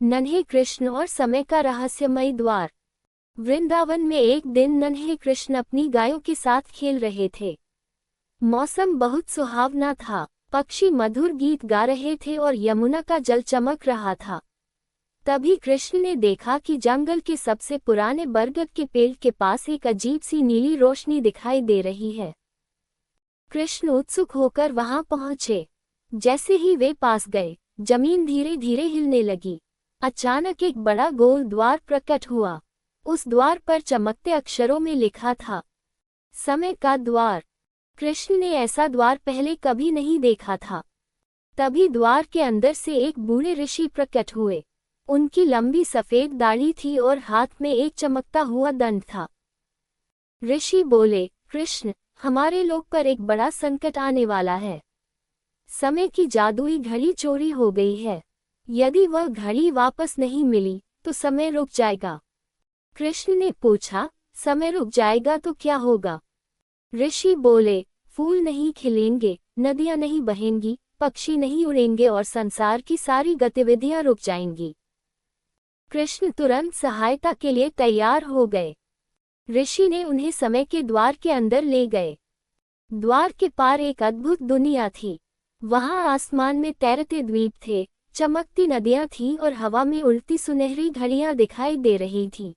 नन्हे कृष्ण और समय का रहस्यमय द्वार। वृंदावन में एक दिन नन्हे कृष्ण अपनी गायों के साथ खेल रहे थे। मौसम बहुत सुहावना था, पक्षी मधुर गीत गा रहे थे और यमुना का जल चमक रहा था। तभी कृष्ण ने देखा कि जंगल के सबसे पुराने बरगद के पेड़ के पास एक अजीब सी नीली रोशनी दिखाई दे रही है। कृष्ण उत्सुक होकर वहां पहुंचे। जैसे ही वे पास गए, जमीन धीरे धीरे हिलने लगी। अचानक एक बड़ा गोल द्वार प्रकट हुआ। उस द्वार पर चमकते अक्षरों में लिखा था, समय का द्वार। कृष्ण ने ऐसा द्वार पहले कभी नहीं देखा था। तभी द्वार के अंदर से एक बूढ़े ऋषि प्रकट हुए। उनकी लंबी सफेद दाढ़ी थी और हाथ में एक चमकता हुआ दंड था। ऋषि बोले, कृष्ण, हमारे लोक पर एक बड़ा संकट आने वाला है। समय की जादुई घड़ी चोरी हो गई है। यदि वह घड़ी वापस नहीं मिली तो समय रुक जाएगा। कृष्ण ने पूछा, समय रुक जाएगा तो क्या होगा? ऋषि बोले, फूल नहीं खिलेंगे, नदियां नहीं बहेंगी, पक्षी नहीं उड़ेंगे और संसार की सारी गतिविधियां रुक जाएंगी। कृष्ण तुरंत सहायता के लिए तैयार हो गए। ऋषि ने उन्हें समय के द्वार के अंदर ले गए। द्वार के पार एक अद्भुत दुनिया थी। वहां आसमान में तैरते द्वीप थे, चमकती नदियां थीं और हवा में उड़ती सुनहरी घड़ियां दिखाई दे रही थीं।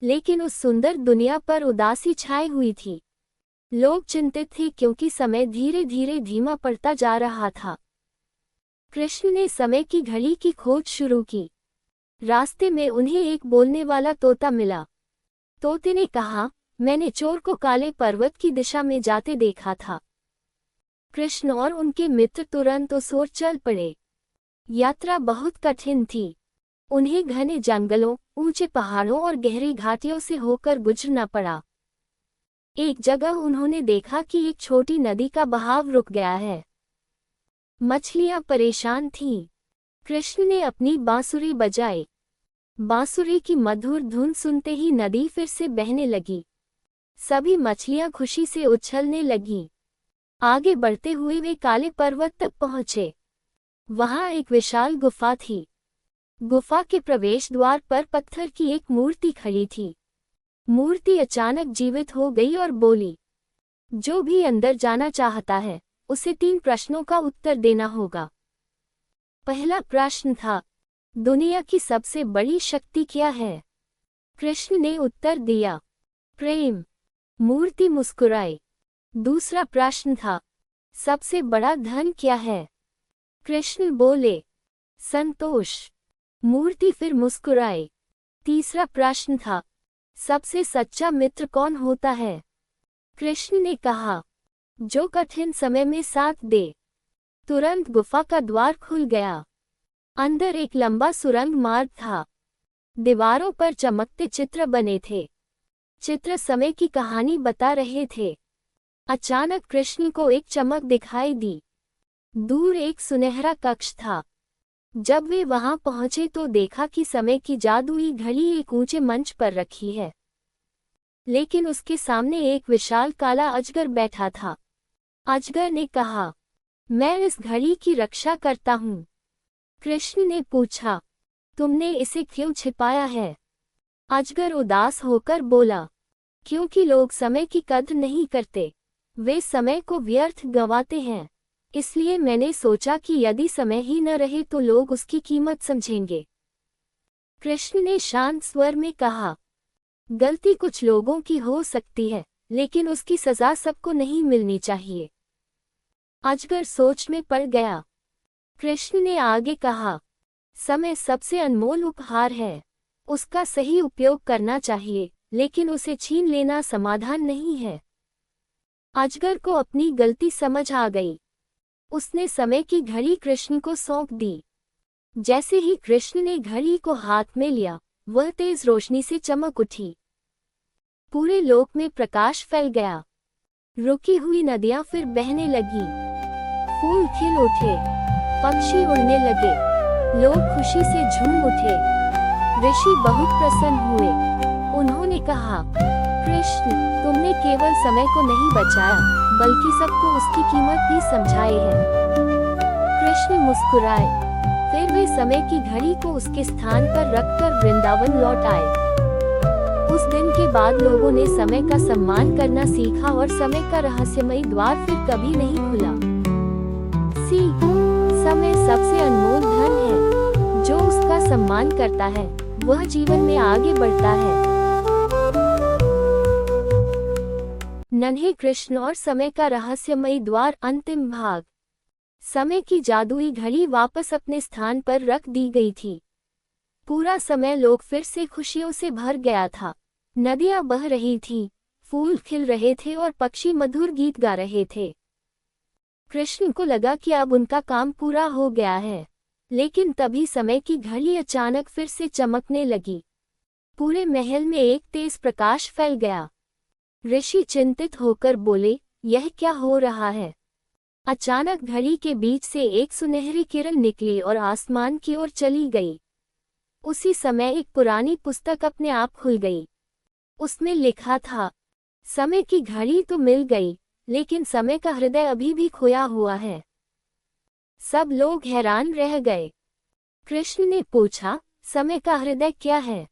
लेकिन उस सुंदर दुनिया पर उदासी छाई हुई थी। लोग चिंतित थे क्योंकि समय धीरे धीरे धीमा पड़ता जा रहा था। कृष्ण ने समय की घड़ी की खोज शुरू की। रास्ते में उन्हें एक बोलने वाला तोता मिला। तोते ने कहा, मैंने चोर को काले पर्वत की दिशा में जाते देखा था। कृष्ण और उनके मित्र तुरंत उस ओर चल पड़े। यात्रा बहुत कठिन थी। उन्हें घने जंगलों, ऊंचे पहाड़ों और गहरी घाटियों से होकर गुजरना पड़ा। एक जगह उन्होंने देखा कि एक छोटी नदी का बहाव रुक गया है। मछलियां परेशान थीं। कृष्ण ने अपनी बांसुरी बजाई। बांसुरी की मधुर धुन सुनते ही नदी फिर से बहने लगी। सभी मछलियां खुशी से उछलने लगीं। आगे बढ़ते हुए वे काले पर्वत तक पहुंचे। वहां एक विशाल गुफा थी। गुफा के प्रवेश द्वार पर पत्थर की एक मूर्ति खड़ी थी। मूर्ति अचानक जीवित हो गई और बोली, जो भी अंदर जाना चाहता है, उसे 3 प्रश्नों का उत्तर देना होगा। पहला प्रश्न था, दुनिया की सबसे बड़ी शक्ति क्या है? कृष्ण ने उत्तर दिया, प्रेम। मूर्ति मुस्कुराई। दूसरा प्रश्न था, सबसे बड़ा धन क्या है? कृष्ण बोले, संतोष। मूर्ति फिर मुस्कुराई। तीसरा प्रश्न था, सबसे सच्चा मित्र कौन होता है? कृष्ण ने कहा, जो कठिन समय में साथ दे। तुरंत गुफा का द्वार खुल गया। अंदर एक लंबा सुरंग मार्ग था। दीवारों पर चमकते चित्र बने थे। चित्र समय की कहानी बता रहे थे। अचानक कृष्ण को एक चमक दिखाई दी। दूर एक सुनहरा कक्ष था। जब वे वहां पहुंचे तो देखा कि समय की जादुई घड़ी एक ऊंचे मंच पर रखी है। लेकिन उसके सामने एक विशाल काला अजगर बैठा था। अजगर ने कहा, मैं इस घड़ी की रक्षा करता हूँ। कृष्ण ने पूछा, तुमने इसे क्यों छिपाया है? अजगर उदास होकर बोला, क्योंकि लोग समय की कद्र नहीं करते। वे समय को व्यर्थ गंवाते हैं। इसलिए मैंने सोचा कि यदि समय ही न रहे तो लोग उसकी कीमत समझेंगे। कृष्ण ने शांत स्वर में कहा, गलती कुछ लोगों की हो सकती है, लेकिन उसकी सजा सबको नहीं मिलनी चाहिए। अजगर सोच में पड़ गया। कृष्ण ने आगे कहा, समय सबसे अनमोल उपहार है। उसका सही उपयोग करना चाहिए, लेकिन उसे छीन लेना समाधान नहीं है। अजगर को अपनी गलती समझ आ गई। उसने समय की घड़ी कृष्ण को सौंप दी। जैसे ही कृष्ण ने घड़ी को हाथ में लिया, वह तेज रोशनी से चमक उठी। पूरे लोक में प्रकाश फैल गया। रुकी हुई नदियां फिर बहने लगी। फूल खिल उठे, पक्षी उड़ने लगे, लोग खुशी से झूम उठे। ऋषि बहुत प्रसन्न हुए। उन्होंने कहा, कृष्ण, तुमने केवल समय को नहीं बचाया, बल्कि सबको उसकी कीमत भी समझाई है। कृष्ण मुस्कुराए। फिर वे समय की घड़ी को उसके स्थान पर रखकर वृंदावन लौट आए। उस दिन के बाद लोगों ने समय का सम्मान करना सीखा और समय का रहस्यमयी द्वार फिर कभी नहीं खुला। सीख, समय सबसे अनमोल धन है। जो उसका सम्मान करता है वह जीवन में आगे बढ़ता है। नन्हे कृष्ण और समय का रहस्यमयी द्वार अंतिम भाग। समय की जादुई घड़ी वापस अपने स्थान पर रख दी गई थी। पूरा समय लोग फिर से खुशियों से भर गया था। नदियां बह रही थीं, फूल खिल रहे थे और पक्षी मधुर गीत गा रहे थे। कृष्ण को लगा कि अब उनका काम पूरा हो गया है, लेकिन तभी समय की घड़ी अचानक फिर से चमकने लगी। पूरे महल में एक तेज प्रकाश फैल गया। ऋषि चिंतित होकर बोले, यह क्या हो रहा है? अचानक घड़ी के बीच से एक सुनहरी किरण निकली और आसमान की ओर चली गई। उसी समय एक पुरानी पुस्तक अपने आप खुल गई। उसमें लिखा था, समय की घड़ी तो मिल गई, लेकिन समय का हृदय अभी भी खोया हुआ है। सब लोग हैरान रह गए। कृष्ण ने पूछा, समय का हृदय क्या है?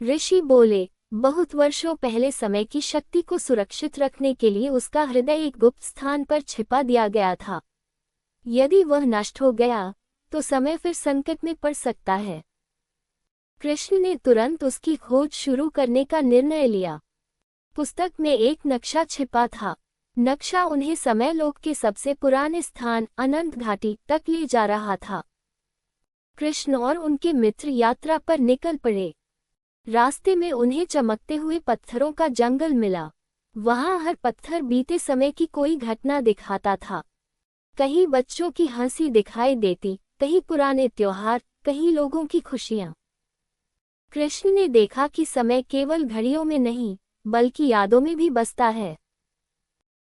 ऋषि बोले, बहुत वर्षों पहले समय की शक्ति को सुरक्षित रखने के लिए उसका हृदय एक गुप्त स्थान पर छिपा दिया गया था। यदि वह नष्ट हो गया तो समय फिर संकट में पड़ सकता है। कृष्ण ने तुरंत उसकी खोज शुरू करने का निर्णय लिया। पुस्तक में एक नक्शा छिपा था। नक्शा उन्हें समय लोक के सबसे पुराने स्थान अनंत घाटी तक ले जा रहा था। कृष्ण और उनके मित्र यात्रा पर निकल पड़े। रास्ते में उन्हें चमकते हुए पत्थरों का जंगल मिला। वहां हर पत्थर बीते समय की कोई घटना दिखाता था। कहीं बच्चों की हंसी दिखाई देती, कहीं पुराने त्योहार, कहीं लोगों की खुशियां। कृष्ण ने देखा कि समय केवल घड़ियों में नहीं, बल्कि यादों में भी बसता है।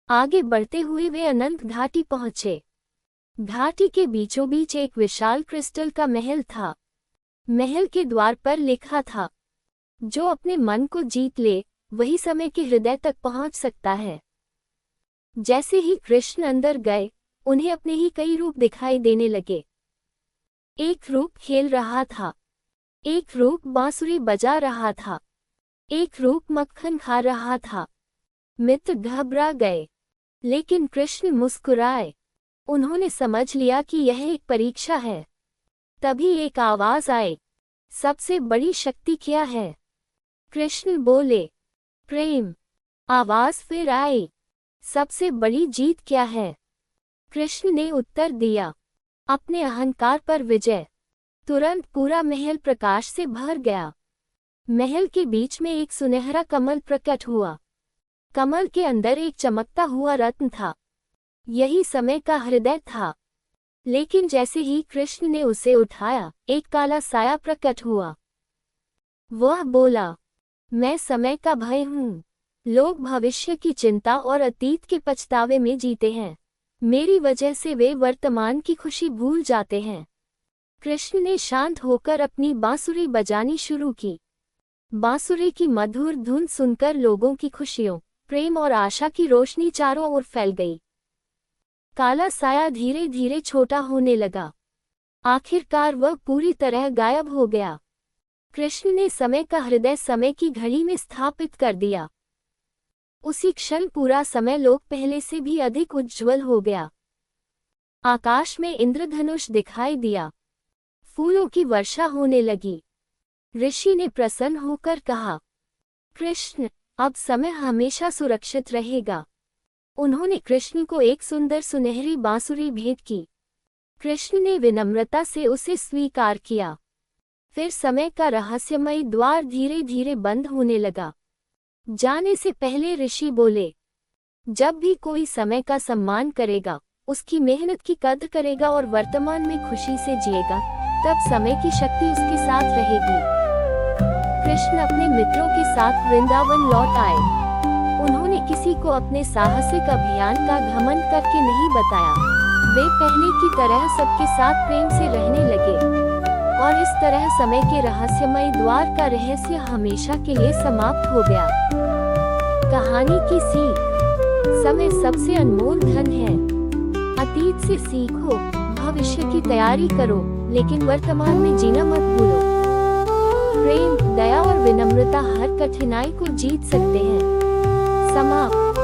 आगे बढ़ते हुए वे अनंत घाटी पहुंचे। घाटी के बीचों बीच एक विशाल क्रिस्टल का महल था। महल के द्वार पर लिखा था, जो अपने मन को जीत ले वही समय के हृदय तक पहुंच सकता है। जैसे ही कृष्ण अंदर गए, उन्हें अपने ही कई रूप दिखाई देने लगे। एक रूप खेल रहा था, एक रूप बांसुरी बजा रहा था, एक रूप मक्खन खा रहा था। मित्र घबरा गए, लेकिन कृष्ण मुस्कुराए। उन्होंने समझ लिया कि यह एक परीक्षा है। तभी एक आवाज आई, सबसे बड़ी शक्ति क्या है? कृष्ण बोले, प्रेम। आवाज फिर आई, सबसे बड़ी जीत क्या है? कृष्ण ने उत्तर दिया, अपने अहंकार पर विजय। तुरंत पूरा महल प्रकाश से भर गया। महल के बीच में एक सुनहरा कमल प्रकट हुआ। कमल के अंदर एक चमकता हुआ रत्न था। यही समय का हृदय था। लेकिन जैसे ही कृष्ण ने उसे उठाया, एक काला साया प्रकट हुआ। वह बोला, मैं समय का भय हूँ। लोग भविष्य की चिंता और अतीत के पछतावे में जीते हैं। मेरी वजह से वे वर्तमान की खुशी भूल जाते हैं। कृष्ण ने शांत होकर अपनी बांसुरी बजानी शुरू की। बांसुरी की मधुर धुन सुनकर लोगों की खुशियों, प्रेम और आशा की रोशनी चारों ओर फैल गई। काला साया धीरे धीरे छोटा होने लगा। आखिरकार वह पूरी तरह गायब हो गया। कृष्ण ने समय का हृदय समय की घड़ी में स्थापित कर दिया। उसी क्षण पूरा समय लोक पहले से भी अधिक उज्ज्वल हो गया। आकाश में इंद्रधनुष दिखाई दिया। फूलों की वर्षा होने लगी। ऋषि ने प्रसन्न होकर कहा, कृष्ण, अब समय हमेशा सुरक्षित रहेगा। उन्होंने कृष्ण को एक सुंदर सुनहरी बांसुरी भेंट की। कृष्ण ने विनम्रता से उसे स्वीकार किया। फिर समय का रहस्यमयी द्वार धीरे धीरे बंद होने लगा। जाने से पहले ऋषि बोले, जब भी कोई समय का सम्मान करेगा, उसकी मेहनत की कद्र करेगा और वर्तमान में खुशी से जिएगा, तब समय की शक्ति उसके साथ रहेगी। कृष्ण अपने मित्रों के साथ वृंदावन लौट आए। उन्होंने किसी को अपने साहसिक अभियान का घमंड करके नहीं बताया। वे पहले की तरह सबके साथ प्रेम से रहने लगे और इस तरह समय के रहस्यमय द्वार का रहस्य हमेशा के लिए समाप्त हो गया। कहानी की सीख, समय सबसे अनमोल धन है। अतीत से सीखो, भविष्य की तैयारी करो, लेकिन वर्तमान में जीना मत भूलो। प्रेम, दया और विनम्रता हर कठिनाई को जीत सकते हैं। समाप्त।